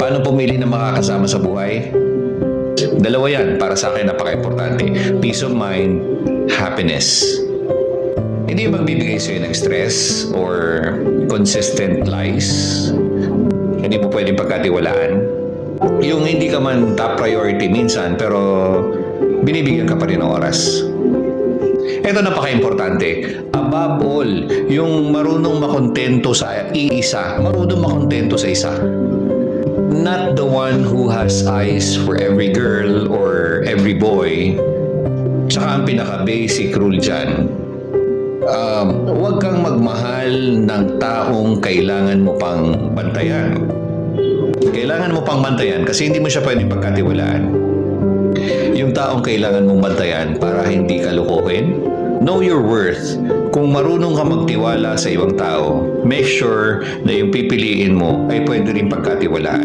Paano pumili ng makakasama sa buhay? Dalawa yan, para sa akin napaka-importante. Peace of mind, happiness. Hindi magbibigay sa'yo ng stress or consistent lies. Hindi mo pwedeng pagkatiwalaan. Yung hindi ka man top priority minsan, pero binibigyan ka pa rin ng oras. Ito napaka-importante. Above all, yung marunong makontento sa iisa, marunong makontento sa isa. Not the one who has eyes for every girl or every boy. Tsaka ang pinaka-basic rule dyan, huwag kang magmahal ng taong kailangan mo pang bantayan. Kailangan mo pang bantayan kasi hindi mo siya pwedeng pagkatiwalaan. Yung taong kailangan mong bantayan para hindi ka lukuhin, know your worth. Kung marunong ka magtiwala sa ibang tao, make sure na yung pipiliin mo ay pwede rin pagkatiwalaan.